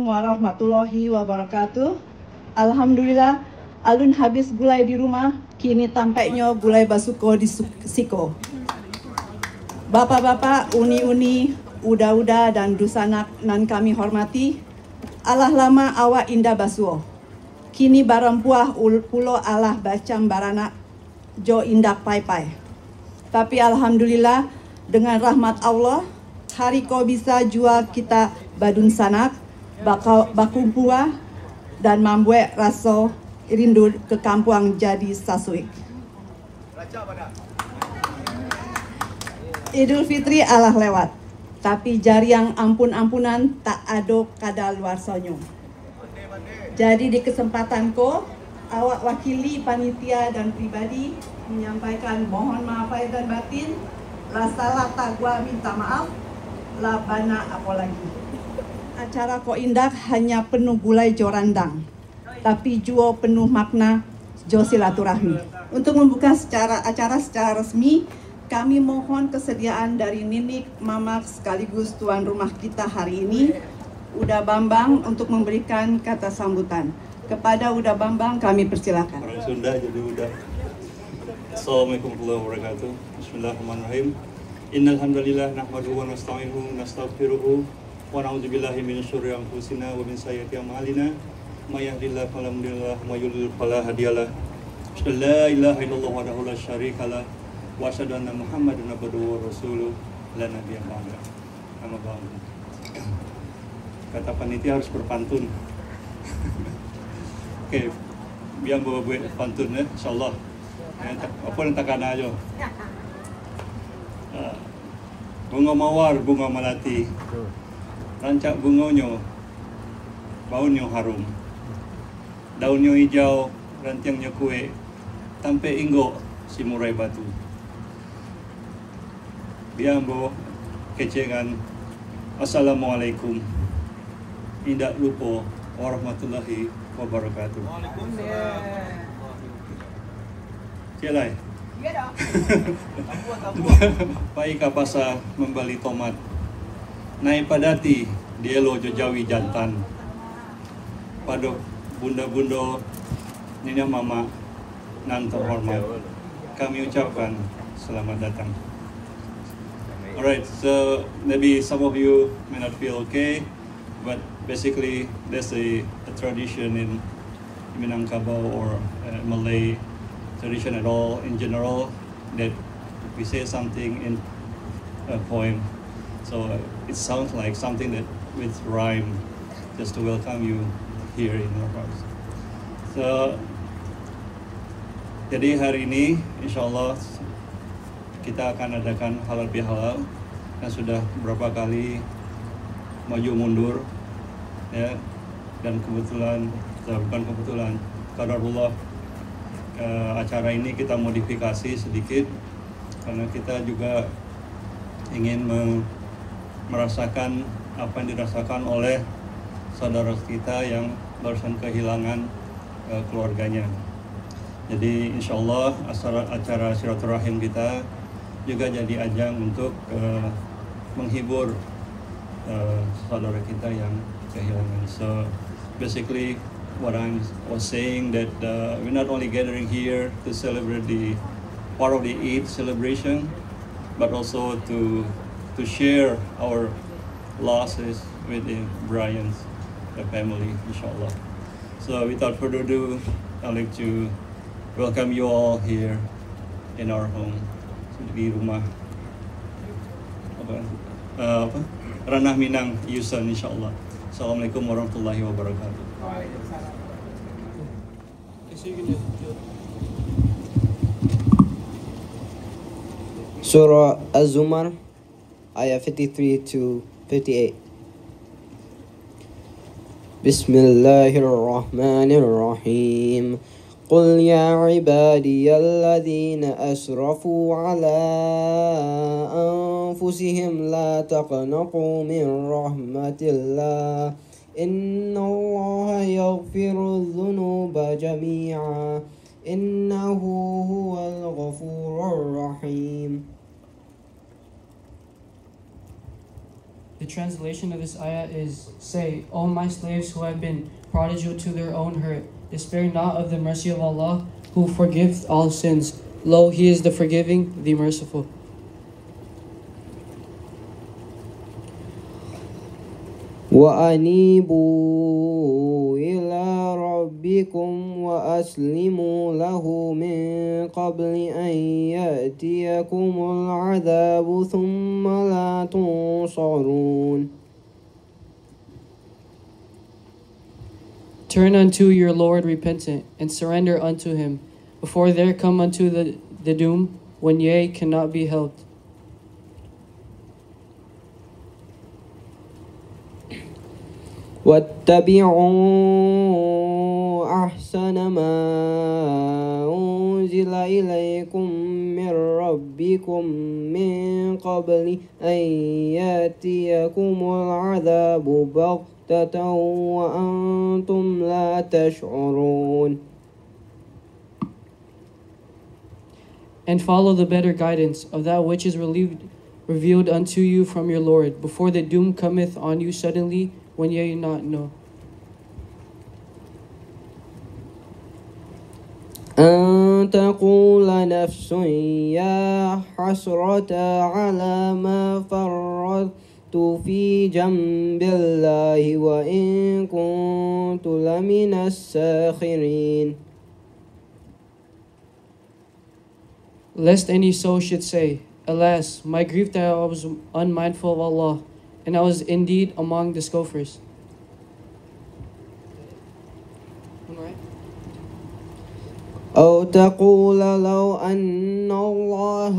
Assalamualaikum warahmatullahi wabarakatuh. Alhamdulillah, alun habis gulai di rumah, kini tampaknya gulai basuko di siko. Bapak-bapak, uni-uni, uda-uda dan dusanak nan kami hormati, alah lama awak indah basuo. Kini barampuah pulo alah bacam baranak jo indah pai-pai. Tapi alhamdulillah dengan rahmat Allah, hari kau bisa jual kita badun sanak, bakumpua dan membuat rasa rindu ke kampung jadi sasuik. Idul Fitri alah lewat, tapi jari yang ampun-ampunan tak ada kada luar sonyo. Jadi di kesempatanku, awak wakili panitia dan pribadi menyampaikan mohon maaf lahir dan batin, rasalah tak gua minta maaf, lah bana apalagi. Acara Ko Indah hanya penuh gulai jorandang, tapi juga penuh makna jo silaturahmi. Untuk membuka acara secara resmi, kami mohon kesediaan dari Ninik, Mamak sekaligus tuan rumah kita hari ini, Uda Bambang untuk memberikan kata sambutan. Kepada Uda Bambang kami persilakan. Orang Sunda jadi Uda. Assalamualaikum warahmatullahi wabarakatuh. Bismillahirrahmanirrahim. Innal hamdalillah nahmaduhu wa nasta'inuhu wa nastaghfiruhu wa na'udzubillahi min syururi anfusina wa min sayyiati a'malina. May yahdihillahu fala mudilla lahu wa may yudlil fala hadiyalah. La ilaha illallah wahdahu la syarikalah wa asyhadu anna Muhammadan abduhu wa rasuluh la nabiyya ba'da. Amma ba'du. Kata panitia harus berpantun. Oke, biar bawa buat pantun ya, insyaallah. Apa yang takkan aja. Bunga mawar, bunga melati. Rancak bunganya, baunya harum. Daunnya hijau, rantingnya kue. Tampe inggo si murai batu. Biambo kecengan. Assalamualaikum. Tidak lupa warahmatullahi wabarakatuh. Celai. Pai kapasa membeli tomat. Naik padati dia lo jawi jantan. Pada bunda-bunda nina mama nan terhormat. Kami ucapkan selamat datang. Alright, so maybe some of you may not feel okay, but basically there's a tradition in Minangkabau or Malay tradition at all in general that we say something in a poem. So it sounds like something that with rhyme just to welcome you here in our house. So jadi hari ini insyaallah kita akan adakan halal bihalal yang sudah beberapa kali maju mundur ya, dan kebetulan bukan kebetulan qadarullah acara ini kita modifikasi sedikit karena kita juga ingin merasakan apa yang dirasakan oleh saudara kita yang barusan kehilangan keluarganya. Jadi insyaallah acara silaturahim kita juga jadi ajang untuk menghibur saudara kita yang kehilangan. So basically what I was saying that we're not only gathering here to celebrate the part of the Eid celebration, but also to share our losses with the Bryant's family, inshallah. So without further ado, I'd like to welcome you all here in our home, di rumah Ranah Minang Yusan, inshallah. Assalamualaikum warahmatullahi wabarakatuh. Surah Az-Zumar, ayat 53 to 58. Bismillahirrahmanirrahim. Qul ya ibadiyalladzina asrafu ala anfusihim la taqnatu min rahmatillah. Innallaha yaghfiru dhunuba jami'a. Innahu huwal ghafurur rahim. The translation of this ayah is, say, O my slaves who have been prodigal to their own hurt, despair not of the mercy of Allah, who forgives all sins. Lo, He is the forgiving, the merciful. وأنيبوا إلى ربكم وأسلموا له من قبل أن يأتيكم العذاب ثم لا تنصرون. Turn unto your Lord repentant, and surrender unto Him, before there come unto the doom, when ye cannot be helped. واتبعوا أحسن ما أنزل إليكم من ربكم من قبل أن يأتيكم العذاب بغتة وأنتم لا تشعرون. And follow the better guidance of that which is revealed unto you from your Lord, before the doom cometh on you suddenly, when ye not know. أن تقول نفس يا حسرة على ما فرطت في جنب الله وإن كنت لمن الساخرين. Lest any soul should say, Alas, my grief that I was unmindful of Allah, and I was indeed among the scoffers. أو تقول لو أن الله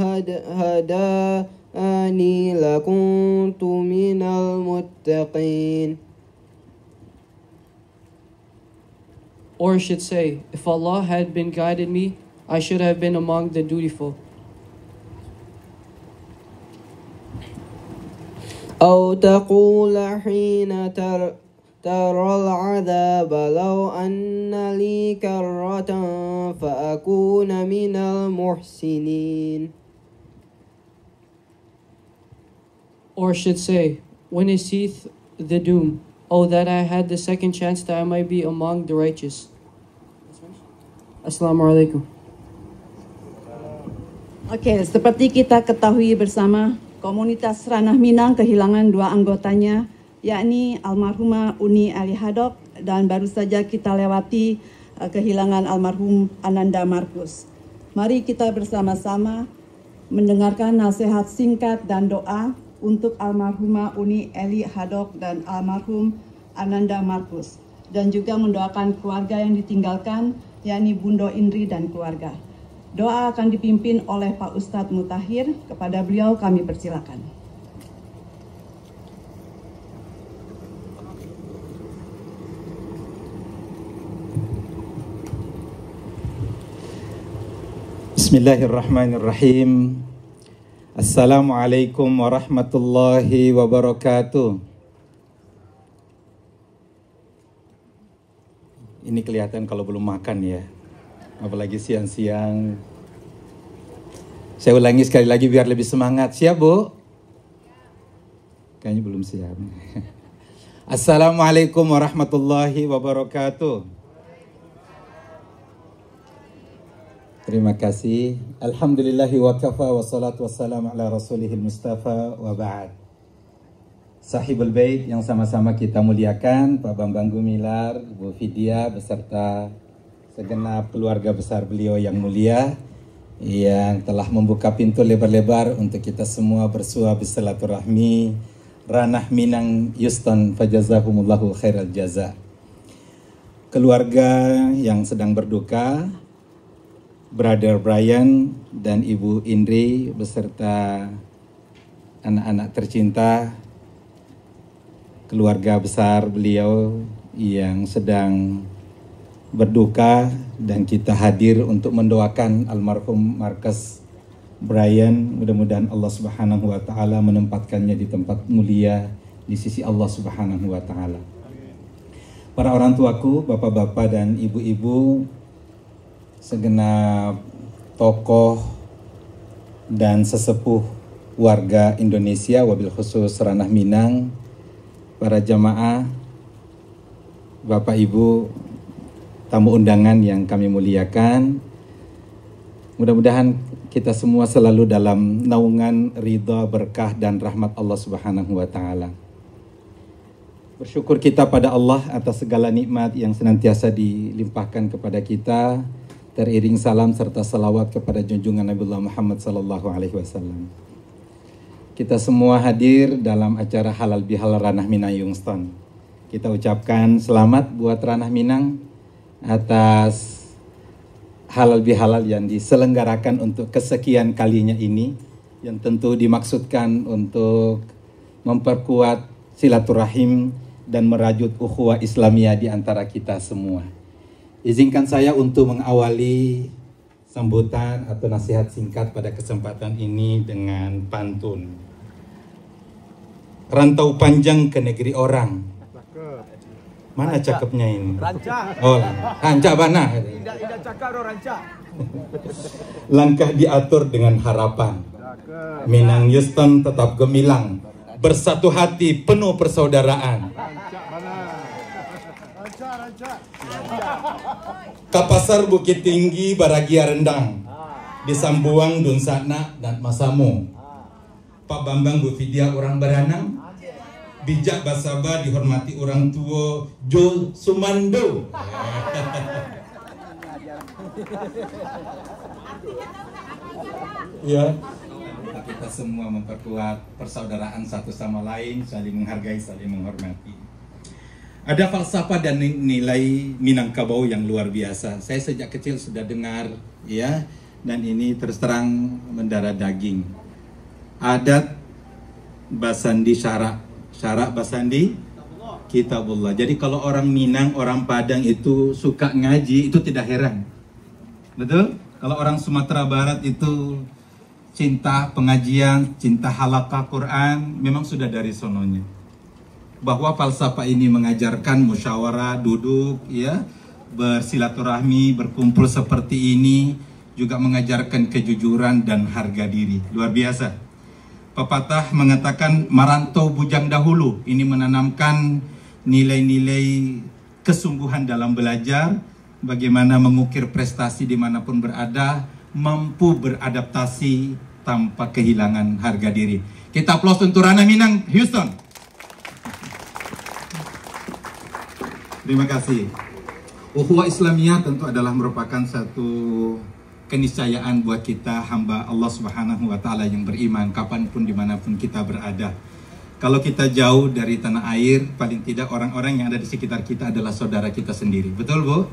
هداني لكنت من المتقين. Or should say, if Allah had been guided me, I should have been among the dutiful. أو تقول حين ترى العذاب لو أن لي كرة فأكون من المحسنين. Or should say, when he seeth the doom, oh that I had the second chance that I might be among the righteous. Assalamu alaikum. Oke, seperti kita ketahui bersama, komunitas Ranah Minang kehilangan dua anggotanya, yakni almarhumah Uni Ali Haddock dan baru saja kita lewati kehilangan almarhum Ananda Markus. Mari kita bersama-sama mendengarkan nasihat singkat dan doa untuk almarhumah Uni Ali Haddock dan almarhum Ananda Markus, dan juga mendoakan keluarga yang ditinggalkan, yakni Bundo Indri dan keluarga. Doa akan dipimpin oleh Pak Ustadz Mutahir. Kepada beliau kami persilakan. Bismillahirrahmanirrahim. Assalamualaikum warahmatullahi wabarakatuh. Ini kelihatan kalau belum makan ya, apalagi siang-siang. Saya ulangi sekali lagi biar lebih semangat. Siap, Bu? Kayaknya belum siap. Assalamualaikum warahmatullahi wabarakatuh. Terima kasih. Alhamdulillahi wa kafa wa salatu wassalamu ala rasulihil mustafa wa ba'd. Sahibul Bait yang sama-sama kita muliakan, Pak Bambang Gumilar, Bu Fidia, beserta segenap keluarga besar beliau yang mulia, yang telah membuka pintu lebar-lebar untuk kita semua bersua bersilaturahmi. Ranah Minang Houston, fajazahumullahu khairal jaza. Keluarga yang sedang berduka, Brother Brian dan Ibu Indri beserta anak-anak tercinta, keluarga besar beliau yang sedang berduka, dan kita hadir untuk mendoakan almarhum Markus Brian. Mudah-mudahan Allah Subhanahu wa taala menempatkannya di tempat mulia di sisi Allah Subhanahu wa taala. Para orang tuaku, bapak-bapak dan ibu-ibu, segenap tokoh dan sesepuh warga Indonesia, wabil khusus Ranah Minang, para jamaah, Bapak Ibu, tamu undangan yang kami muliakan. Mudah-mudahan kita semua selalu dalam naungan ridha, berkah dan rahmat Allah Subhanahu wa taala. Bersyukur kita pada Allah atas segala nikmat yang senantiasa dilimpahkan kepada kita. Teriring salam serta salawat kepada junjungan Nabiullah Muhammad sallallahu alaihi wasallam. Kita semua hadir dalam acara Halal Bihalal Ranah Minang Youngstown. Kita ucapkan selamat buat Ranah Minang atas halal bihalal yang diselenggarakan untuk kesekian kalinya ini, yang tentu dimaksudkan untuk memperkuat silaturahim dan merajut ukhuwah Islamiyah di antara kita semua. Izinkan saya untuk mengawali sambutan atau nasihat singkat pada kesempatan ini dengan pantun. Rantau panjang ke negeri orang. Mana cakepnya ini? Rancak. Oh, rancak mana? Tidak cakap orang rancak. Langkah diatur dengan harapan. Minang Youngstown tetap gemilang, bersatu hati penuh persaudaraan. Rancak mana? Rancak. Kapasar Bukit Tinggi Baragia Rendang, di Sambuang Dunsana dan Masamu. Pak Bambang Bu Fidia orang Beranang, bijak basaba dihormati orang tua Jo Sumando. Ya, kita semua memperkuat persaudaraan satu sama lain, saling menghargai, saling menghormati. Ada falsafah dan nilai Minangkabau yang luar biasa. Saya sejak kecil sudah dengar, ya, dan ini terus terang mendarah daging. Adat basandi syarak, syarak basandi kitabullah. Jadi kalau orang Minang, orang Padang itu suka ngaji, itu tidak heran. Betul? Kalau orang Sumatera Barat itu cinta pengajian, cinta halaqah Quran, memang sudah dari sononya. Bahwa falsafah ini mengajarkan musyawarah, duduk, ya, bersilaturahmi, berkumpul seperti ini, juga mengajarkan kejujuran dan harga diri. Luar biasa. Pepatah mengatakan merantau bujang dahulu. Ini menanamkan nilai-nilai kesungguhan dalam belajar, bagaimana mengukir prestasi dimanapun berada, mampu beradaptasi tanpa kehilangan harga diri. Kita aplaus untuk Ranah Minang Youngstown. Terima kasih. Ukhuwah Islamiyah tentu adalah merupakan satu keniscayaan buat kita hamba Allah Subhanahu wa taala yang beriman kapanpun dimanapun kita berada. Kalau kita jauh dari tanah air, paling tidak orang-orang yang ada di sekitar kita adalah saudara kita sendiri. Betul, Bu?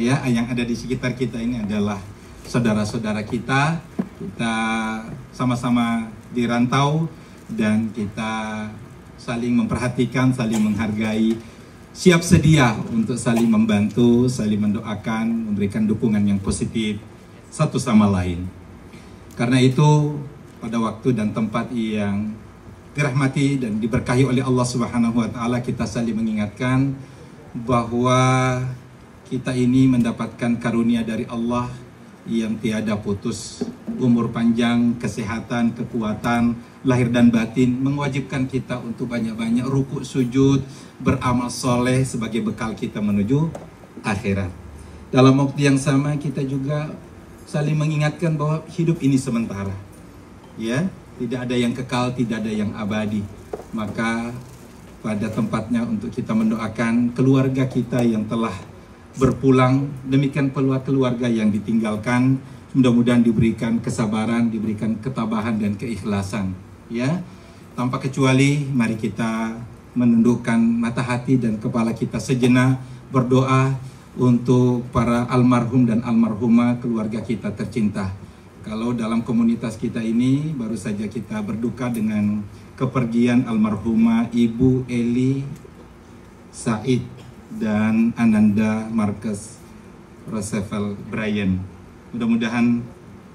Ya, yang ada di sekitar kita ini adalah saudara-saudara kita. Kita sama-sama di rantau dan kita saling memperhatikan, saling menghargai, siap sedia untuk saling membantu, saling mendoakan, memberikan dukungan yang positif satu sama lain. Karena itu, pada waktu dan tempat yang dirahmati dan diberkahi oleh Allah Subhanahu wa taala, kita saling mengingatkan bahwa kita ini mendapatkan karunia dari Allah yang tiada putus. Umur panjang, kesehatan, kekuatan, lahir dan batin mewajibkan kita untuk banyak-banyak rukuk sujud, beramal soleh sebagai bekal kita menuju akhirat. Dalam waktu yang sama kita juga saling mengingatkan bahwa hidup ini sementara. Ya, tidak ada yang kekal, tidak ada yang abadi. Maka pada tempatnya untuk kita mendoakan keluarga kita yang telah berpulang, demikian pula keluarga yang ditinggalkan, mudah-mudahan diberikan kesabaran, diberikan ketabahan dan keikhlasan. Ya, tanpa kecuali mari kita menundukkan mata hati dan kepala kita sejenak, berdoa untuk para almarhum dan almarhumah keluarga kita tercinta. Kalau dalam komunitas kita ini baru saja kita berduka dengan kepergian almarhumah Ibu Eli Said dan Ananda Marcus Roosevelt Bryan. Mudah-mudahan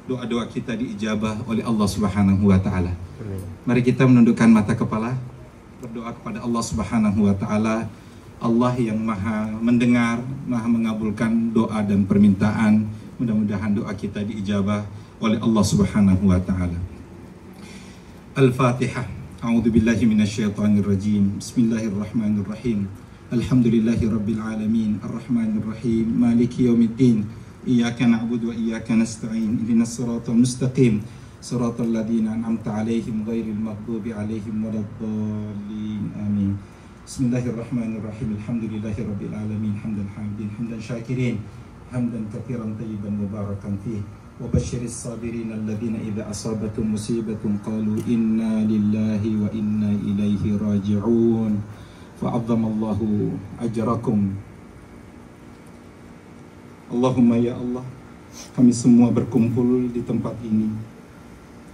doa-doa kita diijabah oleh Allah Subhanahu wa taala. Mari kita menundukkan mata kepala, berdoa kepada Allah Subhanahu wa taala. Allah yang Maha mendengar, Maha mengabulkan doa dan permintaan. Mudah-mudahan doa kita diijabah oleh Allah Subhanahu wa taala. Al-Fatihah. A'udzu billahi minasyaitonir rajim. Bismillahirrahmanirrahim. Alhamdulillahi rabbil alamin. Arrahmanir rahim. Maliki yaumiddin. Iyyaka na'budu wa iyyaka nasta'in. Ihdinas siratal mustaqim. Siratal ladzina an'amta 'alaihim ghairil maghdubi 'alaihim waladdallin. Amin. Bismillahirrahmanirrahim. Alhamdulillahi rabbil alamin. Hamdan hamidin, hamdan syakirin, hamdan katsiran tayyiban mubarakan fihi. وبشر الصابرين الذين إذا أصابتهم مصيبة قالوا إنا لله وإنا إليه راجعون فعظم الله أجركم. Allahumma ya Allah, kami semua berkumpul di tempat ini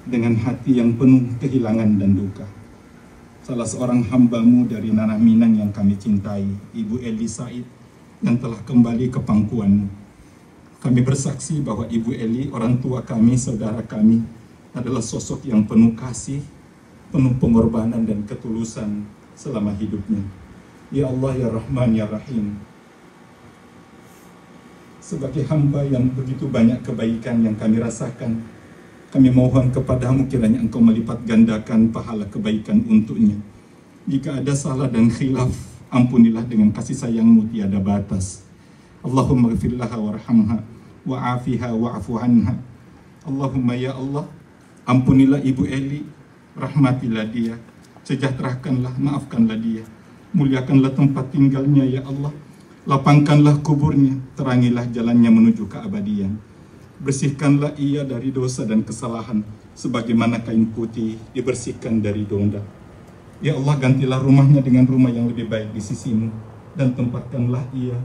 dengan hati yang penuh kehilangan dan duka. Salah seorang hamba-Mu dari Nanah Minang yang kami cintai, Ibu Eli Said, yang telah kembali ke pangkuan-Mu. Kami bersaksi bahwa Ibu Eli, orang tua kami, saudara kami, adalah sosok yang penuh kasih, penuh pengorbanan dan ketulusan selama hidupnya. Ya Allah, ya Rahman, ya Rahim, sebagai hamba yang begitu banyak kebaikan yang kami rasakan, kami mohon kepadamu kiranya Engkau melipat gandakan pahala kebaikan untuknya. Jika ada salah dan khilaf, ampunilah dengan kasih sayang-Mu tiada batas. Allahumma ghfirlaha warhamha wa'afiha wa'afu anha. Allahumma ya Allah, ampunilah Ibu Eli, rahmatilah dia, sejahterakanlah, maafkanlah dia, muliakanlah tempat tinggalnya ya Allah, lapangkanlah kuburnya, terangilah jalannya menuju keabadian, bersihkanlah ia dari dosa dan kesalahan sebagaimana kain putih dibersihkan dari donda. Ya Allah, gantilah rumahnya dengan rumah yang lebih baik di sisi-Mu, dan tempatkanlah ia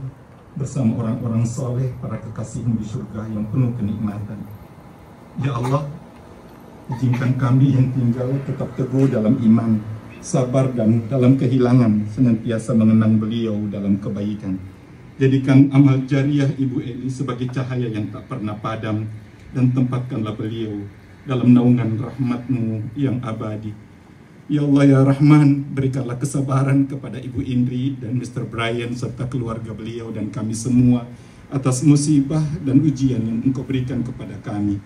bersama orang-orang soleh, para kekasih-Mu di surga yang penuh kenikmatan. Ya Allah, izinkan kami yang tinggal tetap teguh dalam iman, sabar dan dalam kehilangan, senantiasa mengenang beliau dalam kebaikan. Jadikan amal jariah Ibu Eli sebagai cahaya yang tak pernah padam, dan tempatkanlah beliau dalam naungan rahmat-Mu yang abadi. Ya Allah, ya Rahman, berikanlah kesabaran kepada Ibu Indri dan Mr. Brian serta keluarga beliau dan kami semua atas musibah dan ujian yang Engkau berikan kepada kami.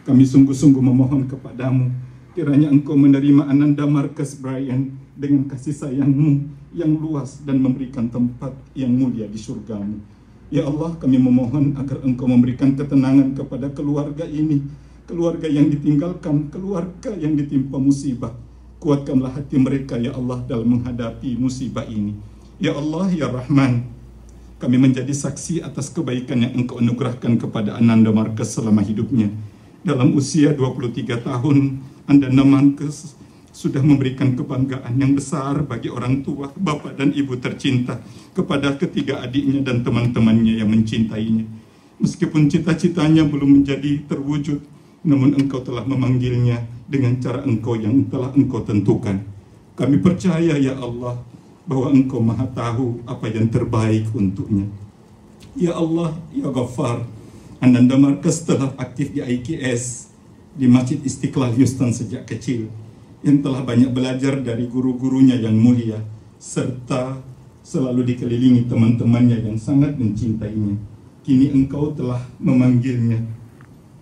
Kami sungguh-sungguh memohon kepadamu, kiranya Engkau menerima Ananda Marcus Brian dengan kasih sayang-Mu yang luas dan memberikan tempat yang mulia di surga-Mu. Ya Allah, kami memohon agar Engkau memberikan ketenangan kepada keluarga ini, keluarga yang ditinggalkan, keluarga yang ditimpa musibah. Kuatkanlah hati mereka ya Allah dalam menghadapi musibah ini. Ya Allah, ya Rahman, kami menjadi saksi atas kebaikan yang Engkau anugerahkan kepada Ananda Marcus selama hidupnya. Dalam usia 23 tahun, Ananda Marcus sudah memberikan kebanggaan yang besar bagi orang tua, bapak dan ibu tercinta, kepada ketiga adiknya dan teman-temannya yang mencintainya. Meskipun cita-citanya belum menjadi terwujud, namun Engkau telah memanggilnya dengan cara Engkau yang telah Engkau tentukan. Kami percaya ya Allah bahwa Engkau maha tahu apa yang terbaik untuknya. Ya Allah, ya Ghaffar, Ananda Marcus telah aktif di IKS di Masjid Istiqlal Houston sejak kecil, yang telah banyak belajar dari guru-gurunya yang mulia, serta selalu dikelilingi teman-temannya yang sangat mencintainya. Kini Engkau telah memanggilnya,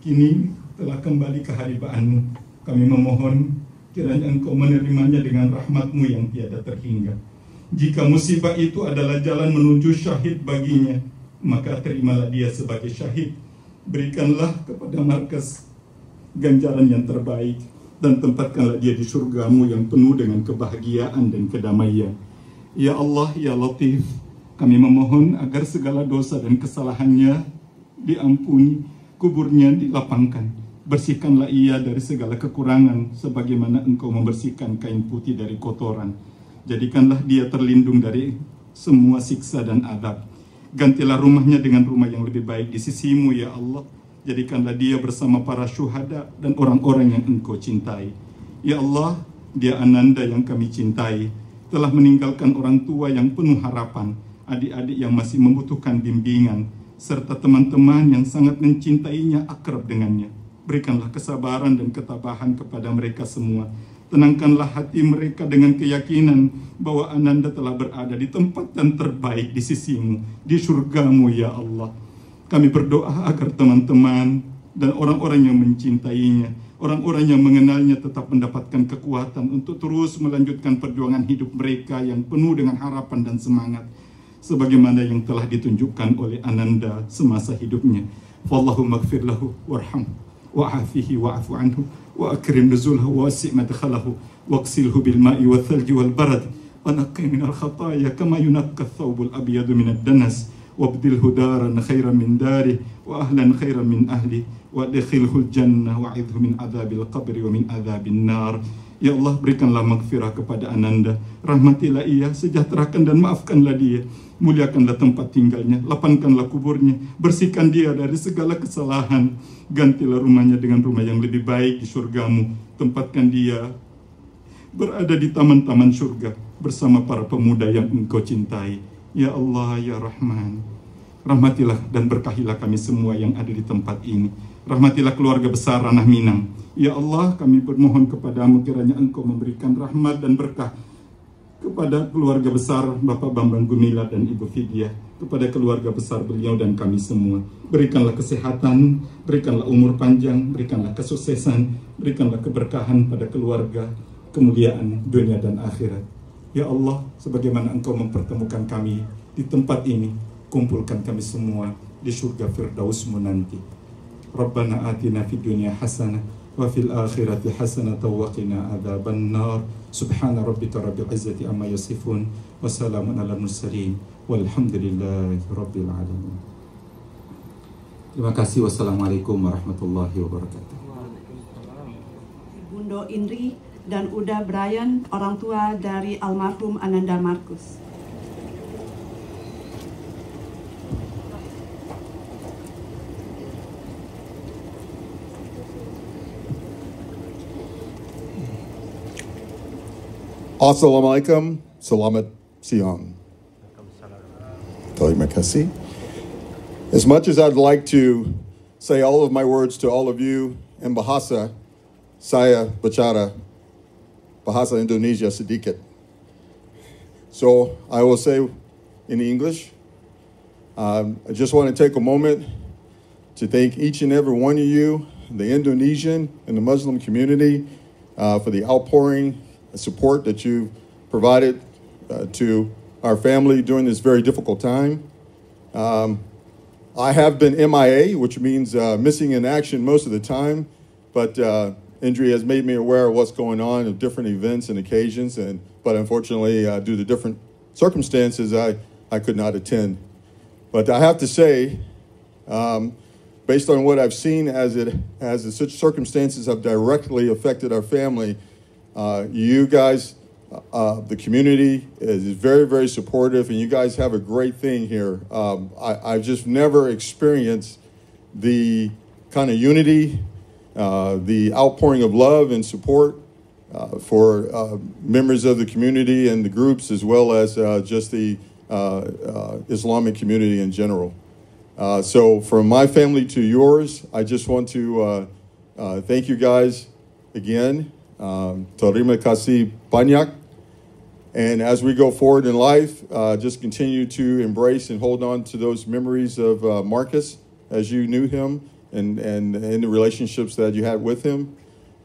kini telah kembali ke haribaanmu. Kami memohon kiranya Engkau menerimanya dengan rahmat-Mu yang tiada terhingga. Jika musibah itu adalah jalan menuju syahid baginya, maka terimalah dia sebagai syahid. Berikanlah kepada Marcus ganjaran yang terbaik, dan tempatkanlah dia di surga-Mu yang penuh dengan kebahagiaan dan kedamaian. Ya Allah, ya Latif, kami memohon agar segala dosa dan kesalahannya diampuni, kuburnya dilapangkan. Bersihkanlah ia dari segala kekurangan, sebagaimana Engkau membersihkan kain putih dari kotoran. Jadikanlah dia terlindung dari semua siksa dan adab. Gantilah rumahnya dengan rumah yang lebih baik di sisi-Mu ya Allah. Jadikanlah dia bersama para syuhada dan orang-orang yang Engkau cintai. Ya Allah, dia Ananda yang kami cintai, telah meninggalkan orang tua yang penuh harapan, adik-adik yang masih membutuhkan bimbingan, serta teman-teman yang sangat mencintainya, akrab dengannya. Berikanlah kesabaran dan ketabahan kepada mereka semua. Tenangkanlah hati mereka dengan keyakinan bahwa Ananda telah berada di tempat yang terbaik di sisi-Mu, di surga-Mu ya Allah. Kami berdoa agar teman-teman dan orang-orang yang mencintainya Orang-orang yang mengenalnya tetap mendapatkan kekuatan untuk terus melanjutkan perjuangan hidup mereka yang penuh dengan harapan dan semangat, sebagaimana yang telah ditunjukkan oleh Ananda semasa hidupnya. Wallahumma gfir lahu warhamhu wa'afihi wa'afu anhu wa akrim nuzulhu wa wasi' madkhalahu waqsilhu bil ma'i wal thalji wal barad wa naqqi min al khataaya kama yunaqqa ath-thawbul abyadu min ad-danas wabdilhu daran khairan min dari wa ahlan khairan min ahli wa adkhilhul jannah wa a'idhu min adzabil qabri wa min adzabin nar. Ya Allah, berikanlah maghfirah kepada Ananda, rahmatilah ia, sejahterakan dan maafkanlah dia, muliakanlah tempat tinggalnya, lapangkanlah kuburnya, bersihkan dia dari segala kesalahan, gantilah rumahnya dengan rumah yang lebih baik di surgamu, tempatkan dia berada di taman-taman surga bersama para pemuda yang engkau cintai. Ya Allah, ya Rahman, rahmatilah dan berkahilah kami semua yang ada di tempat ini. Rahmatilah keluarga besar Ranah Minang. Ya Allah, kami bermohon kepadamu kiranya engkau memberikan rahmat dan berkah kepada keluarga besar Bapak Bambang Gumilar dan Ibu Fidyah, kepada keluarga besar beliau dan kami semua. Berikanlah kesehatan, berikanlah umur panjang, berikanlah kesuksesan, berikanlah keberkahan pada keluarga, kemuliaan dunia dan akhirat. Ya Allah, sebagaimana engkau mempertemukan kami di tempat ini, kumpulkan kami semua di surga Firdausmu nanti. Rabbana atina fid dunya hasanah wa fil akhirati hasanah wa qina adzaban nar. Subhana rabbika rabbil izzati amma yasifun wa salamun alal mursalin walhamdulillahi rabbil alamin. Terima kasih. Wassalamualaikum warahmatullahi wabarakatuh. Bundo Indri dan Uda Brian, orang tua dari almarhum Ananda Markus. Assalamualaikum, selamat siang. Terima kasih. As much as I'd like to say all of my words to all of you in Bahasa, saya bicara Bahasa Indonesia sedikit. So I will say in English. I just want to take a moment to thank each and every one of you, the Indonesian and the Muslim community, for the outpouring support that you provided to our family during this very difficult time. I have been MIA, which means missing in action most of the time, but Indri has made me aware of what's going on of different events and occasions, but unfortunately, due to different circumstances, I could not attend. But I have to say, based on what I've seen as such circumstances have directly affected our family, you guys, the community is very, very supportive, and you guys have a great thing here. I've just never experienced the kind of unity, the outpouring of love and support for members of the community and the groups, as well as just the Islamic community in general. So from my family to yours, I just want to thank you guys again. Terima kasih banyak. And as we go forward in life, just continue to embrace and hold on to those memories of Marcus as you knew him and the relationships that you had with him.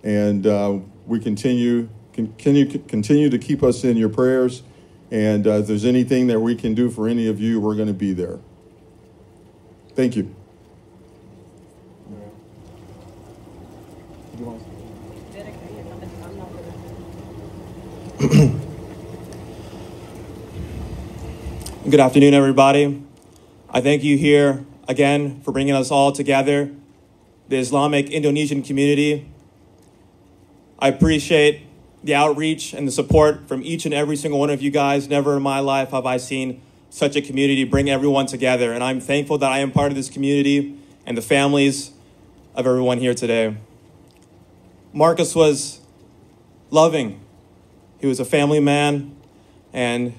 And we continue to keep us in your prayers. And if there's anything that we can do for any of you, we're going to be there. Thank you. Good afternoon, everybody. I thank you here again for bringing us all together, the Islamic Indonesian community. I appreciate the outreach and the support from each and every single one of you guys. Never in my life have I seen such a community bring everyone together, and I'm thankful that I am part of this community and the families of everyone here today. Marcus was loving. He was a family man, and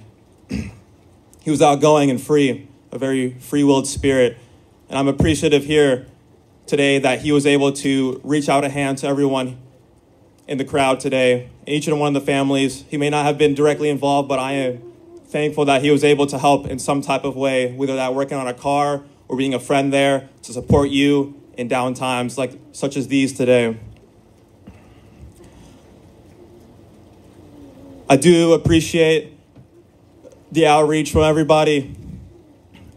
he was outgoing and free, a very free-willed spirit. And I'm appreciative here today that he was able to reach out a hand to everyone in the crowd today. Each and one of the families, he may not have been directly involved, but I am thankful that he was able to help in some type of way, whether that working on a car or being a friend there to support you in down times such as these today. I do appreciate the outreach from everybody,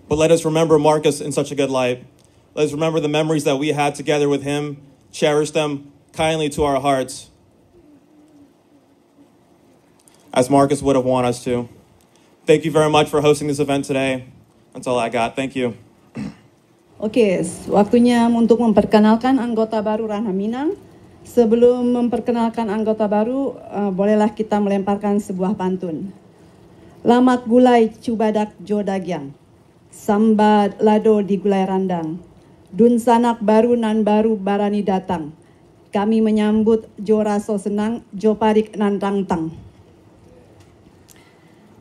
but let us remember Marcus in such a good light. Let us remember the memories that we had together with him, cherish them kindly to our hearts, as Marcus would have wanted us to. Thank you very much for hosting this event today. That's all I got. Thank you. Oke, waktunya untuk memperkenalkan anggota baru Ranah Minang. Sebelum memperkenalkan anggota baru, bolehlah kita melemparkan sebuah pantun. Lamat gulai cubadak jodagyang, samba lado di gulai randang, dun sanak baru nan baru barani datang, kami menyambut jo raso senang, jo parik nan tang.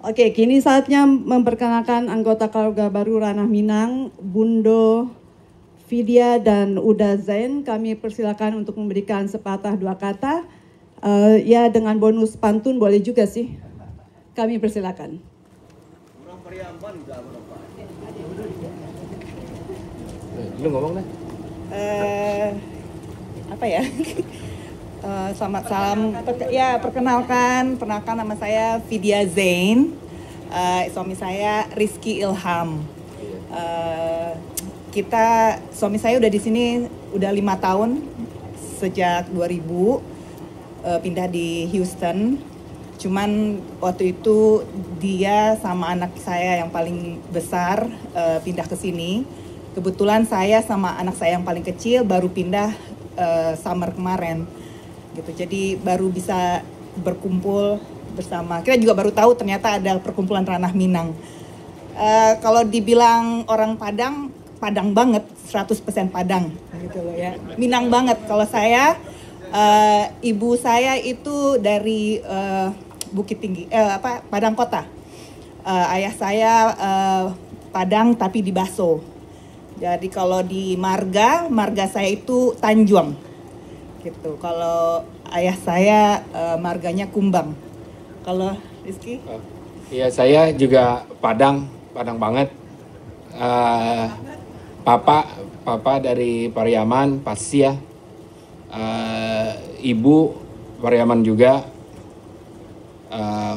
Oke, kini saatnya memperkenalkan anggota keluarga baru Ranah Minang, Bundo Vidya dan Uda Zain. Kami persilakan untuk memberikan sepatah dua kata. Ya, dengan bonus pantun boleh juga sih. Kami persilakan. Lu ngomong deh. Apa ya? Selamat salam. Perkenalkan nama saya Vidya Zain. Suami saya Rizky Ilham. Suami saya udah di sini udah 5 tahun sejak 2000, pindah di Houston. Cuman waktu itu dia sama anak saya yang paling besar pindah ke sini. Kebetulan saya sama anak saya yang paling kecil baru pindah summer kemarin. Gitu. Jadi baru bisa berkumpul bersama. Kita juga baru tahu ternyata ada perkumpulan Ranah Minang. Kalau dibilang orang Padang, Padang banget, 100% Padang gitu loh ya. Minang banget. Kalau saya, ibu saya itu dari Bukit Tinggi, Padang Kota. Ayah saya Padang tapi di Baso. Jadi kalau di marga saya itu Tanjuang. Gitu. Kalau ayah saya marganya Kumbang. Kalau Rizky? Iya, saya juga Padang banget. Papa dari Pariaman, pasti ya. Ibu Pariaman juga,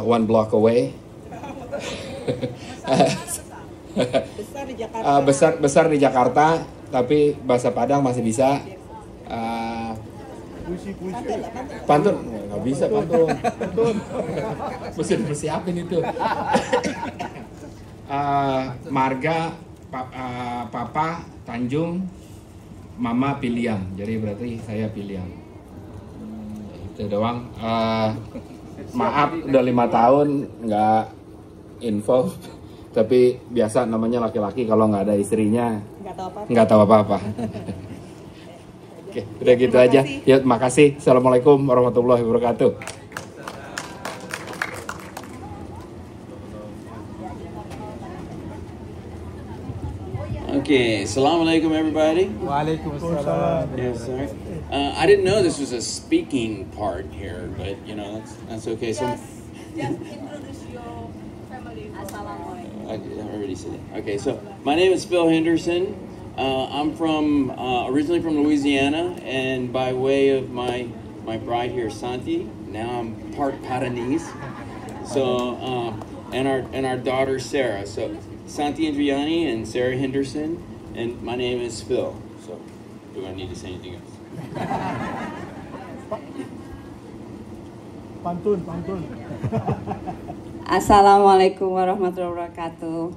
one block away. Besar di Jakarta, tapi bahasa Padang masih bisa. Pantun nggak bisa pantun. Mesti dipersiapin itu. Marga Papa Tanjung, Mama Piliang. Jadi berarti saya Piliang. Itu doang. Maaf udah 5 tahun nggak info. Tapi biasa namanya laki-laki kalau nggak ada istrinya nggak tahu apa-apa. Oke, udah gitu aja. Ya, makasih. Assalamualaikum warahmatullahi wabarakatuh. Okay, Assalamualaikum everybody. Waalaikumsalam. Yeah, sorry. I didn't know this was a speaking part here, but you know that's okay. So just introduce your family. Assalamualaikum. I already said it. Okay, so my name is Phil Henderson. I'm from originally from Louisiana, and by way of my bride here, Santi. Now I'm part Paranese. So and our daughter Sarah. So Santi Andriani and Sarah Henderson, and my name is Phil. So do I need to say anything else? Pantun. Assalamualaikum warahmatullahi wabarakatuh.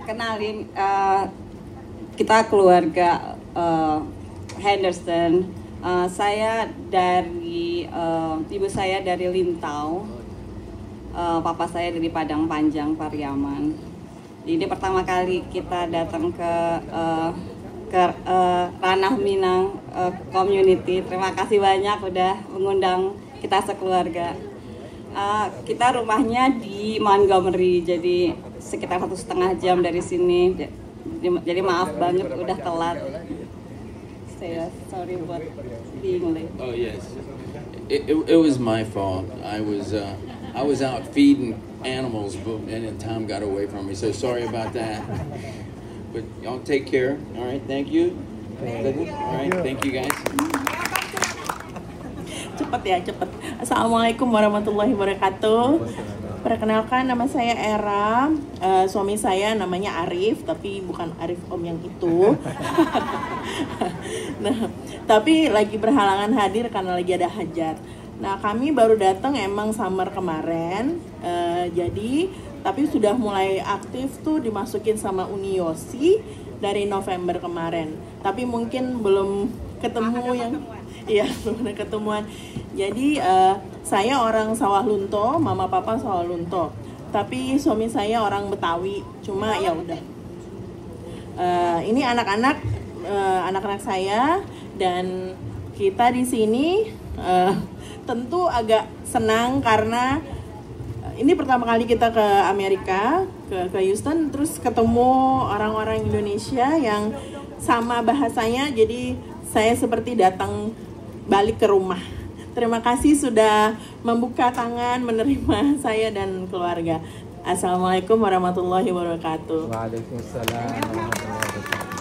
Kenalin, kita keluarga Henderson. Saya dari ibu saya dari Lintau, papa saya dari Padang Panjang, Pariaman. Ini pertama kali kita datang ke Ranah Minang community. Terima kasih banyak udah mengundang kita sekeluarga. Kita rumahnya di Montgomery, jadi sekitar 1,5 jam dari sini. Jadi maaf banget udah telat. Sorry buat being late. Oh yes, it was my fault. I was out feeding animals, and then time got away from me. So sorry about that. But y'all take care. All right, thank you. All right, thank you guys. Cepet ya, cepet. Assalamualaikum warahmatullahi wabarakatuh. Perkenalkan, nama saya Era. Suami saya namanya Arif, tapi bukan Arif Om yang itu. Nah, tapi lagi berhalangan hadir karena lagi ada hajat. Nah, kami baru datang emang summer kemarin. Jadi, tapi sudah mulai aktif tuh dimasukin sama Uniosi dari November kemarin. Tapi mungkin belum ketemu yang iya, belum ada ketemuan. Jadi saya orang Sawah Lunto, mama papa Sawah Lunto. Tapi suami saya orang Betawi. Cuma ya udah. Ini anak-anak saya dan kita di sini tentu agak senang karena ini pertama kali kita ke Amerika, ke Houston, terus ketemu orang-orang Indonesia yang sama bahasanya, jadi saya seperti datang balik ke rumah. Terima kasih sudah membuka tangan menerima saya dan keluarga. Assalamualaikum warahmatullahi wabarakatuh. Waalaikumsalam warahmatullahi wabarakatuh.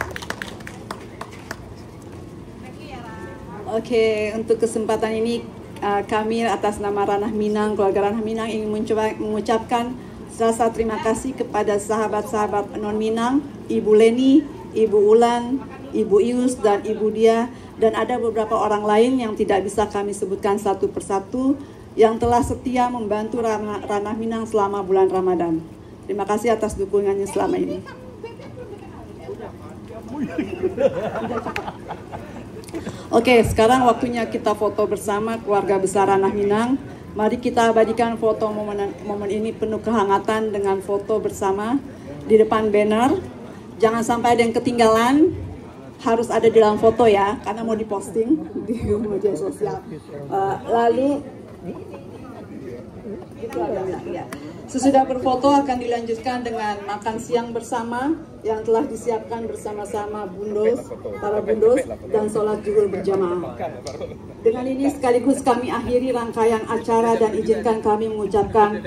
Oke, untuk kesempatan ini kami atas nama Ranah Minang, keluarga Ranah Minang ingin mengucapkan rasa terima kasih kepada sahabat-sahabat non Minang, Ibu Leni, Ibu Ulan, Ibu Ius, dan Ibu Dia, dan ada beberapa orang lain yang tidak bisa kami sebutkan satu persatu yang telah setia membantu Ranah Minang selama bulan Ramadan. Terima kasih atas dukungannya selama ini. Oke, sekarang waktunya kita foto bersama keluarga besar Ranah Minang. Mari kita abadikan foto momen ini penuh kehangatan dengan foto bersama di depan banner. Jangan sampai ada yang ketinggalan, harus ada di dalam foto ya, karena mau diposting di media sosial. Lalu, itu ya. Sesudah berfoto akan dilanjutkan dengan makan siang bersama yang telah disiapkan bersama-sama para bundos dan sholat zuhur berjamaah. Dengan ini sekaligus kami akhiri rangkaian acara dan izinkan kami mengucapkan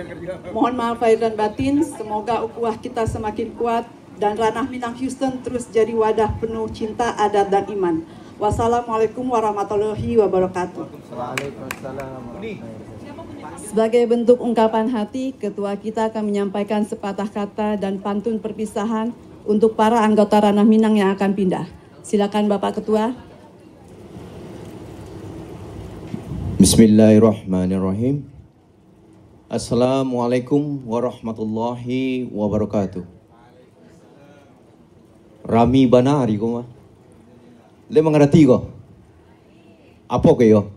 mohon maaf lahir dan batin. Semoga ukhuwah kita semakin kuat dan Ranah Minang Houston terus jadi wadah penuh cinta, adat, dan iman. Wassalamualaikum warahmatullahi wabarakatuh. Sebagai bentuk ungkapan hati, Ketua kita akan menyampaikan sepatah kata dan pantun perpisahan untuk para anggota Ranah Minang yang akan pindah. Silakan Bapak Ketua. Bismillahirrahmanirrahim. Assalamualaikum warahmatullahi wabarakatuh. Rami banari ko mah. Le mengerti ko? Apa kayo?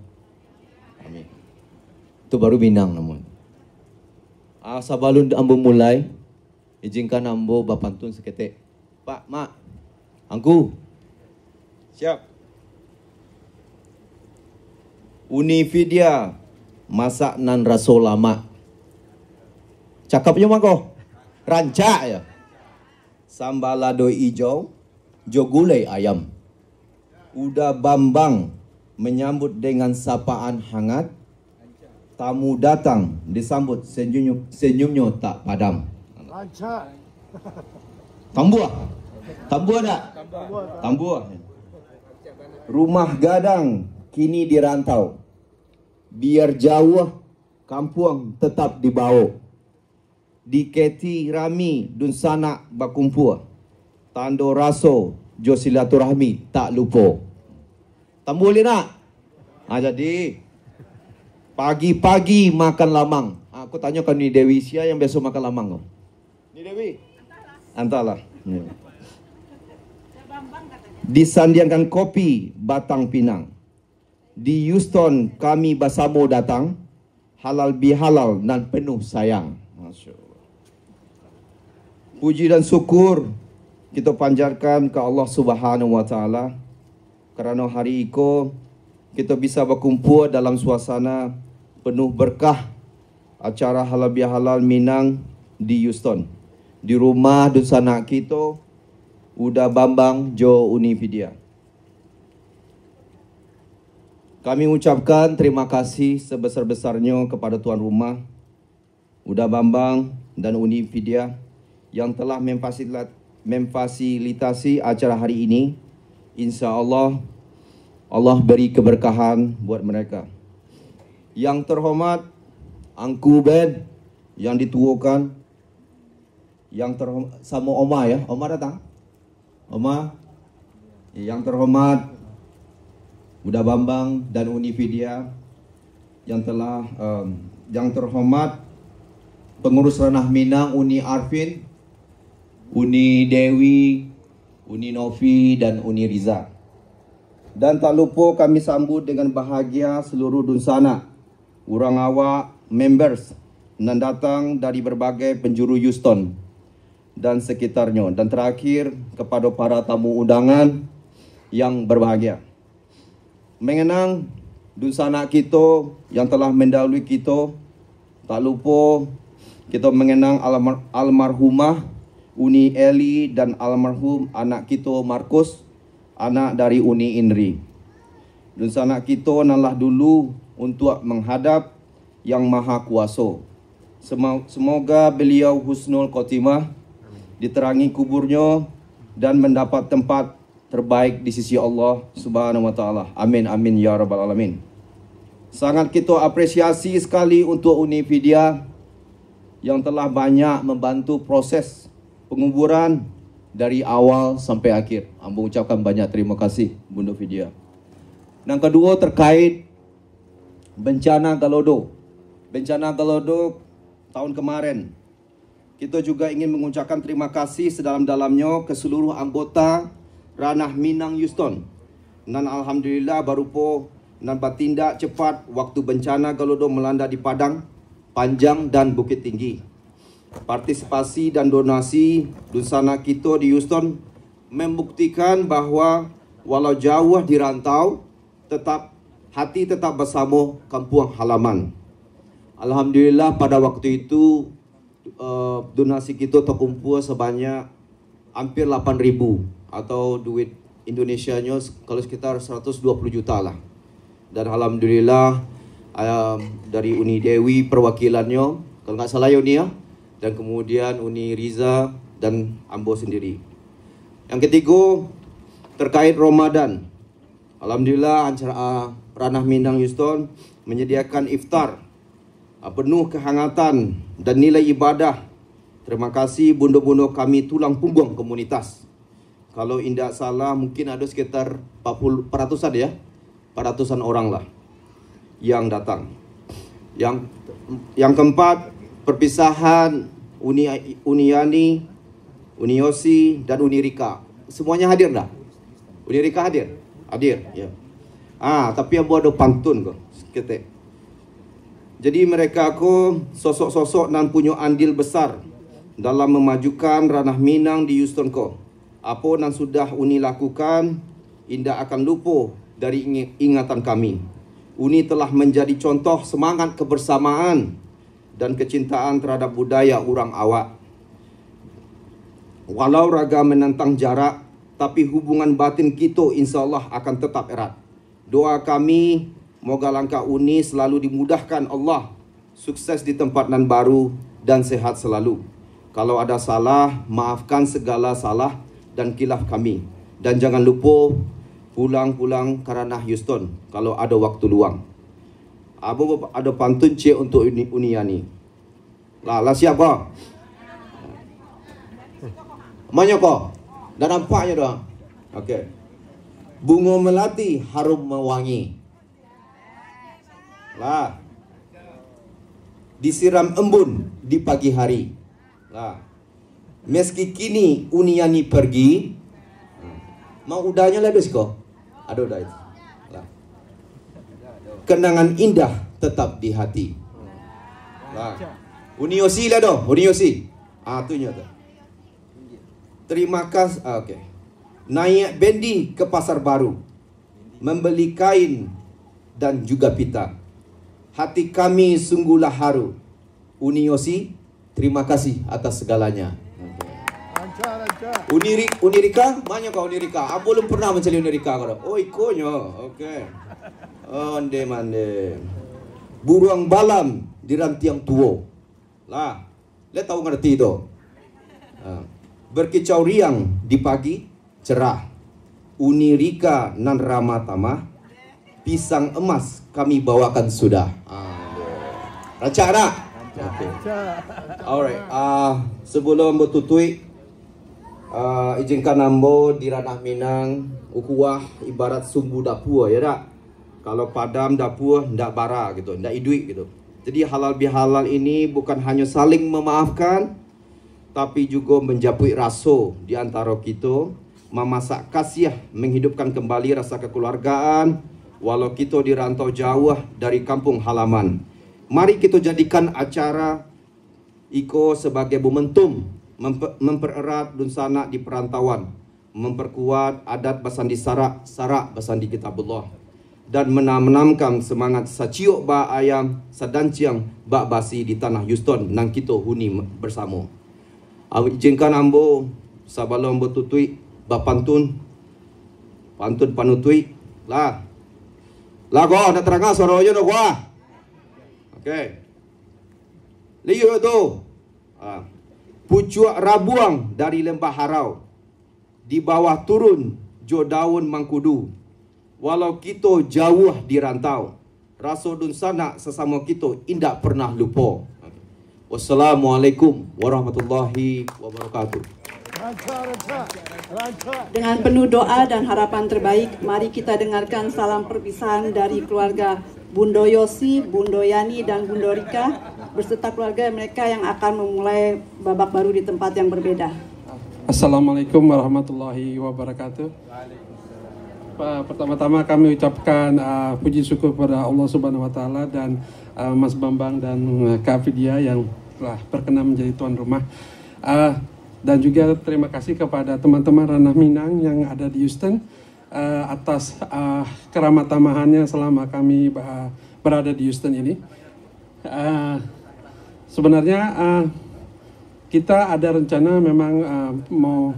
Itu baru Minang namun. Sebelum ambo mulai, izinkan ambo bapantun seketik. Pak, Mak, Angku. Siap. Unividia masak nan rasul lama. Cakapnya mako. Rancak ya. Sambal lado hijau, jogulai ayam. Udah Bambang menyambut dengan sapaan hangat. Tamu datang disambut senyumnya tak padam. Lancar. Tambuah. Tambuah tak? Tambuah. Rumah gadang kini dirantau. Biar jauh kampung tetap dibawa. Di keti rami dun sanak bakumpul. Tando raso jo silaturahmi tak lupa. Tambuah boleh nak? Jadi pagi-pagi makan lamang. Aku tanya kan ni Dewi Sia yang biasa makan lamang kau. Ni Dewi. Antarlah. Disandiangkan kopi Batang Pinang. Di Houston kami bersama datang. Halal bihalal dan penuh sayang. Masya Allah. Puji dan syukur kita panjatkan ke Allah Subhanahu Wa Taala kerana hari ini kita bisa berkumpul dalam suasana penuh berkah acara halal bihalal Minang di Houston. Di rumah dusana kita Uda Bambang Jo Unividia. Kami ucapkan terima kasih sebesar-besarnya kepada tuan rumah Uda Bambang dan Unividia yang telah memfasilitasi acara hari ini. Insya Allah Allah beri keberkahan buat mereka. Yang terhormat Angku Ben yang dituakan, yang terhormat sama Oma ya, Oma datang, Oma. Yang terhormat Buddha Bambang dan Uni Vidya, yang terhormat pengurus Ranah Minang Uni Arfin, Uni Dewi, Uni Novi dan Uni Riza. Dan tak lupa kami sambut dengan bahagia seluruh dunsana, urang awak, members yang datang dari berbagai penjuru Houston dan sekitarnya. Dan terakhir kepada para tamu undangan yang berbahagia. Mengenang dunsana kita yang telah mendahului kita, tak lupa kita mengenang almarhumah Uni Eli dan almarhum anak kita Markus, anak dari Uni Indri. Dunsana kita nalah dulu untuk menghadap Yang Maha Kuasa. Semoga beliau husnul khotimah, diterangi kuburnya dan mendapat tempat terbaik di sisi Allah Subhanahu wa taala. Amin amin ya rabbal alamin. Sangat kita apresiasi sekali untuk Uni Vidya yang telah banyak membantu proses penguburan dari awal sampai akhir. Ambo ucapkan banyak terima kasih Bunda Vidya. Yang kedua terkait bencana Galodo. Bencana Galodo tahun kemarin. Kita juga ingin mengucapkan terima kasih sedalam-dalamnya ke seluruh anggota Ranah Minang Houston. Dan alhamdulillah berupa dan bertindak cepat waktu bencana Galodo melanda di Padang, Panjang dan Bukit Tinggi. Partisipasi dan donasi dunsana kita di Houston membuktikan bahawa walau jauh di rantau, hati tetap bersama kampung halaman. Alhamdulillah pada waktu itu donasi kita terkumpul sebanyak hampir 8.000 atau duit Indonesianya kalau sekitar 120 juta lah. Dan alhamdulillah dari Uni Dewi perwakilannya, kalau nggak salah ya Uni ya, dan kemudian Uni Riza dan Ambo sendiri. Yang ketiga terkait Ramadan. Alhamdulillah Ranah Minang Houston menyediakan iftar penuh kehangatan dan nilai ibadah. Terima kasih bunda-bunda kami tulang punggung komunitas. Kalau tidak salah mungkin ada sekitar 400-an ya, 400-an orang lah yang datang. Yang keempat, perpisahan Uni Yani, Uni Yosi dan Uni Rika. Semuanya hadir dah? Uni Rika hadir? Hadir, ya. Tapi yang buat ada pantun kok, seketik. Jadi mereka aku sosok-sosok dan punya andil besar dalam memajukan Ranah Minang di Houston ko. Apa yang sudah Uni lakukan, indah akan lupa dari ingatan kami. Uni telah menjadi contoh semangat kebersamaan dan kecintaan terhadap budaya orang awak. Walau raga menentang jarak, tapi hubungan batin kita insyaAllah akan tetap erat. Doa kami, moga langkah Uni selalu dimudahkan Allah, sukses di tempat nan baru dan sehat selalu. Kalau ada salah, maafkan segala salah dan khilaf kami. Dan jangan lupa pulang-pulang ke Ranah Houston kalau ada waktu luang. Abu ada pantun cik untuk Uni Yani. Lah siap kau? Mana kau? Dah nampaknya doang. Okey. Bunga melati harum mewangi. Lah. Disiram embun di pagi hari. Lah. Meski kini Uni Yani pergi, mau udahnya lah kau. Ada udah itu. Lah. Kenangan indah tetap di hati. Lah. Uni Yosi lah doh, Uni Yosi. Itunya tu. Terima kasih. Okey. Naik bendi ke pasar baru, membeli kain dan juga pita. Hati kami sungguhlah haru. Uni Yosi, terima kasih atas segalanya. Uni Rika, mana kau Uni Rika? Aku belum pernah mencari Uni Rika kau. Oh ikonyo, okey. Onde mande. Buruang balam di rantiang tua. Lah, le tahu ngerti itu. Berkicau riang di pagi cerah. Uni Rika nan Ramatama, pisang emas kami bawakan sudah. Rancak tak? Okay. Alright. Sebelum bertutui, izinkan ambo di ranah Minang, ukhuwah ibarat sumbu dapur, ya tak? Kalau padam dapur, ndak bara gitu, ndak iduit gitu. Jadi halal bihalal ini bukan hanya saling memaafkan, tapi juga menjapui rasa di antara kita, memasak kasih, menghidupkan kembali rasa kekeluargaan, walau kita dirantau jauh dari kampung halaman. Mari kita jadikan acara Iko sebagai momentum mempererat dunsana di perantauan, memperkuat adat basandi sarak basandi kitabullah, dan menanamkan semangat saciok ba ayam sadanciang ba basi di tanah Houston nang kita huni bersama. Izinkan ambo sabalom bertutui ba pantun panutui lah go nak terangkan suaranya dah gua. Okey. Lihat tu. Pucuk rabuang dari lembah harau, di bawah turun jo daun mangkudu. Walau kita jauh di rantau, rasa dunsana sesama kita indak pernah lupa. Wassalamualaikum warahmatullahi wabarakatuh. Dengan penuh doa dan harapan terbaik, mari kita dengarkan salam perpisahan dari keluarga Bundo Yosi, Bundo Yani, dan Bundo Rika beserta keluarga mereka yang akan memulai babak baru di tempat yang berbeda. Assalamualaikum warahmatullahi wabarakatuh. Pertama-tama kami ucapkan puji syukur kepada Allah Subhanahu wa taala dan Mas Bambang dan Kak Vidya yang telah berkenan menjadi tuan rumah. Dan juga terima kasih kepada teman-teman Ranah Minang yang ada di Houston atas keramat tamahannya selama kami berada di Houston ini. Sebenarnya kita ada rencana memang mau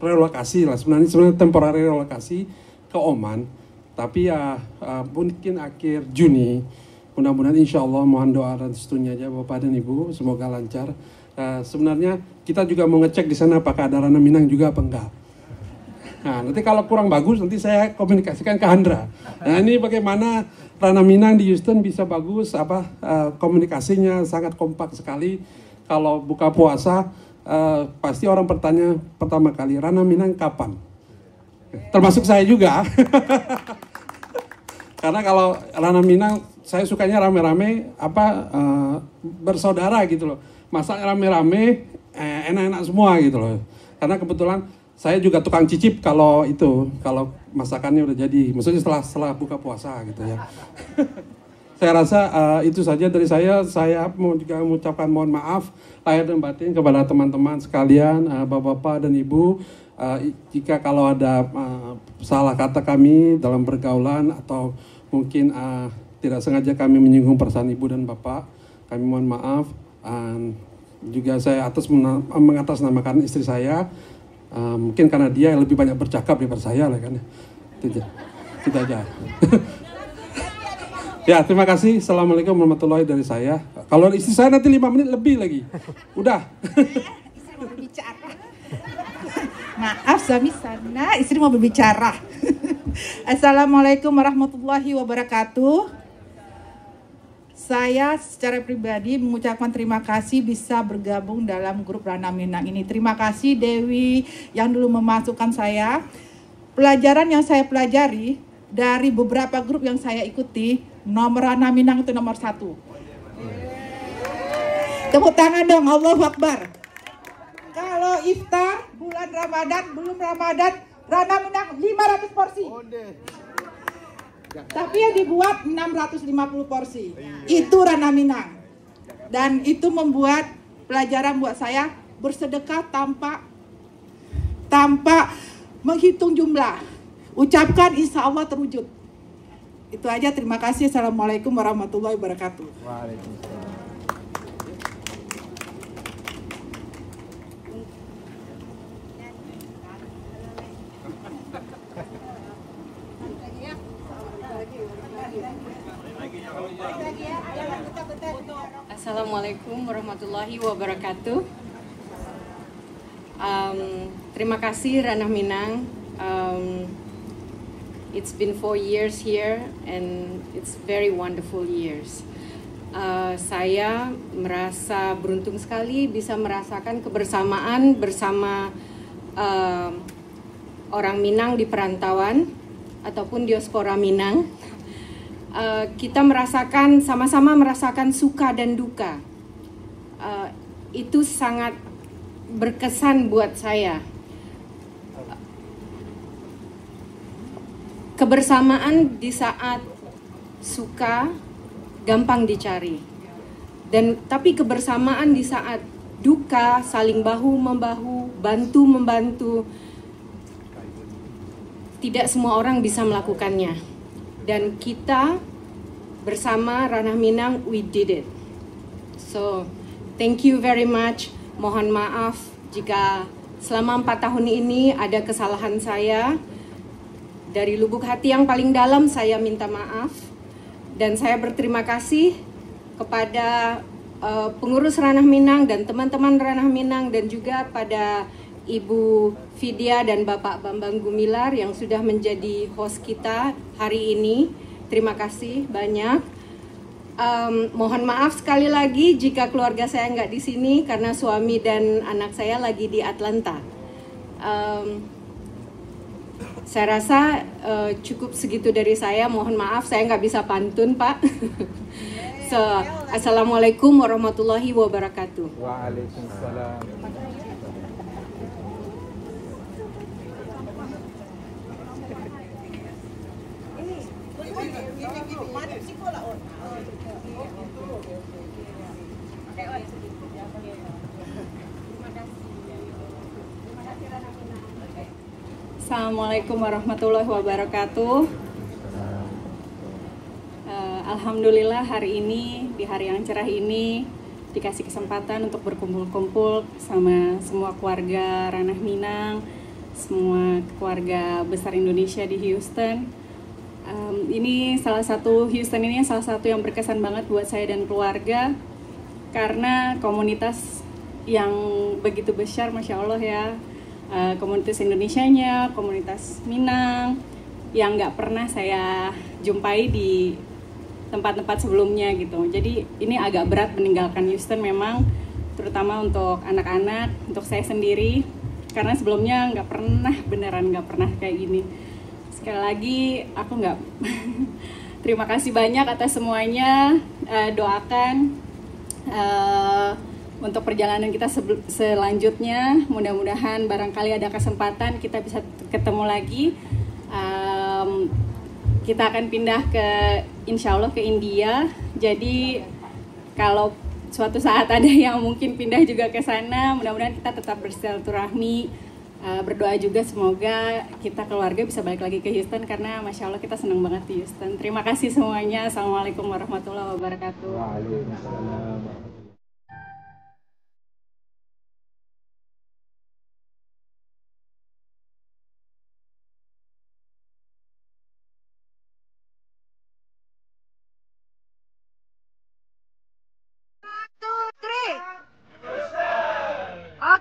relokasi lah, sebenarnya temporary relokasi ke Oman, tapi mungkin akhir Juni. Mudah-mudahan insya Allah mohon doa dan restunya aja Bapak dan Ibu, semoga lancar. Sebenarnya kita juga mau ngecek di sana apakah ada Ranah Minang juga apa enggak. Nah, nanti kalau kurang bagus nanti saya komunikasikan ke Handra. Nah, ini bagaimana Ranah Minang di Houston bisa bagus, komunikasinya sangat kompak sekali. Kalau buka puasa pasti orang bertanya pertama kali, Ranah Minang kapan? Termasuk saya juga. Karena kalau Ranah Minang saya sukanya rame-rame bersaudara gitu loh. Masak rame-rame enak-enak semua gitu loh. Karena kebetulan saya juga tukang cicip kalau masakannya udah jadi, maksudnya setelah buka puasa gitu ya. Saya rasa itu saja dari saya. Saya mau juga mengucapkan mohon maaf lahir dan batin kepada teman-teman sekalian, bapak-bapak dan ibu, jika kalau ada salah kata kami dalam pergaulan atau mungkin tidak sengaja kami menyinggung perasaan ibu dan bapak, kami mohon maaf. Juga saya mengatasnamakan istri saya. Mungkin karena dia yang lebih banyak bercakap daripada saya lah kan. Itu aja. Ya, terima kasih. Assalamualaikum warahmatullahi dari saya. Kalau istri saya nanti 5 menit lebih lagi. Udah. Istri mau berbicara. Maaf suami sana, istri mau berbicara. Assalamualaikum warahmatullahi wabarakatuh. Saya secara pribadi mengucapkan terima kasih bisa bergabung dalam grup Ranah Minang ini. Terima kasih Dewi yang dulu memasukkan saya. Pelajaran yang saya pelajari dari beberapa grup yang saya ikuti, nomor Ranah Minang itu nomor 1. Tepuk tangan dong, Allahu Akbar. Kalau iftar bulan Ramadan, belum Ramadan, Ranah Minang 500 porsi. Tapi yang dibuat 650 porsi. Itu Ranah Minang. Dan itu membuat pelajaran buat saya bersedekah tanpa menghitung jumlah. Ucapkan insya Allah terwujud. Itu aja, terima kasih. Assalamualaikum warahmatullahi wabarakatuh. Waalaikumsalam. Assalamualaikum warahmatullahi wabarakatuh. Terima kasih Ranah Minang. It's been 4 years here and it's very wonderful years. Saya merasa beruntung sekali bisa merasakan kebersamaan bersama orang Minang di perantauan ataupun diaspora Minang. Kita merasakan, sama-sama merasakan suka dan duka. Itu sangat berkesan buat saya. Kebersamaan di saat suka gampang dicari, tapi kebersamaan di saat duka, saling bahu membahu, bantu membantu, tidak semua orang bisa melakukannya. Dan kita bersama Ranah Minang, we did it. So thank you very much. Mohon maaf jika selama 4 tahun ini ada kesalahan saya. Dari lubuk hati yang paling dalam saya minta maaf. Dan saya berterima kasih kepada pengurus Ranah Minang dan teman-teman Ranah Minang, dan juga pada Ibu Vidya dan Bapak Bambang Gumilar yang sudah menjadi host kita hari ini. Terima kasih banyak. Mohon maaf sekali lagi jika keluarga saya nggak di sini karena suami dan anak saya lagi di Atlanta. Saya rasa cukup segitu dari saya. Mohon maaf saya nggak bisa pantun, Pak. So, Assalamualaikum warahmatullahi wabarakatuh. Waalaikumsalam. Assalamualaikum warahmatullahi wabarakatuh. Alhamdulillah hari ini, di hari yang cerah ini, dikasih kesempatan untuk berkumpul-kumpul sama semua keluarga Ranah Minang, semua keluarga besar Indonesia di Houston. Houston ini salah satu yang berkesan banget buat saya dan keluarga, karena komunitas yang begitu besar, Masya Allah ya. Komunitas Indonesianya, komunitas Minang yang nggak pernah saya jumpai di tempat-tempat sebelumnya gitu. Jadi ini agak berat meninggalkan Houston memang, terutama untuk anak-anak, untuk saya sendiri, karena sebelumnya beneran nggak pernah kayak gini. Sekali lagi aku nggak terima kasih banyak atas semuanya. Doakan untuk perjalanan kita selanjutnya, mudah-mudahan barangkali ada kesempatan kita bisa ketemu lagi. Kita akan pindah insya Allah ke India. Jadi kalau suatu saat ada yang mungkin pindah juga ke sana, mudah-mudahan kita tetap bersilaturahmi. Berdoa juga semoga kita keluarga bisa balik lagi ke Houston, karena Masya Allah kita senang banget di Houston. Terima kasih semuanya. Assalamualaikum warahmatullahi wabarakatuh. Waalaikumsalam.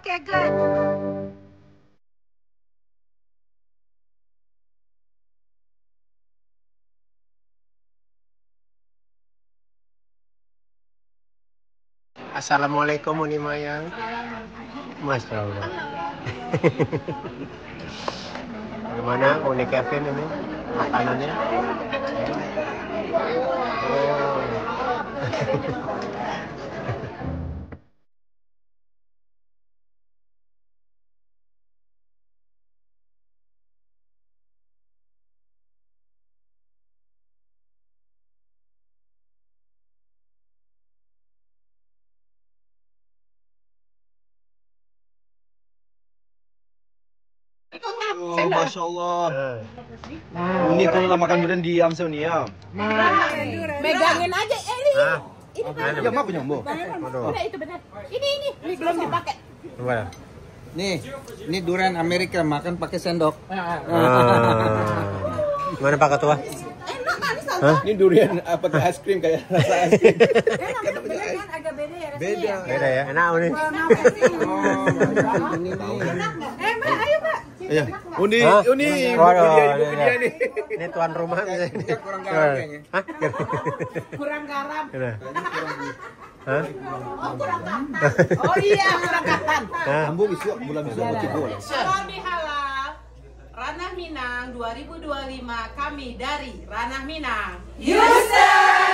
Okay, good. Assalamualaikum Uni Mayang. Masya Allah. Bagaimana Uni Kevin ini makanannya? Oh, Masya Allah. Uni kalau makan durian diam ya. Megangin aja ini. Ini ya mak nyombo. Udah itu benar. Ini belum dipakai. Ini durian Amerika, makan pakai sendok. Gimana Pak Ketua? Hah? Ini durian pakai es krim kayak rasa es krim. Kan agak beda ya rasanya. Beda ya. Enak Uni. Mbak, ayo Mbak. Iya. Uni dia nih. Ini tuan rumah nih. Kurang garam kayaknya. Hah? Kurang garam. Hah? Oh iya, kurang garam. Ambo bisa bulan bisa baca bola. Halal bihalal. Ranah Minang 2025 kami dari Ranah Minang. Houston.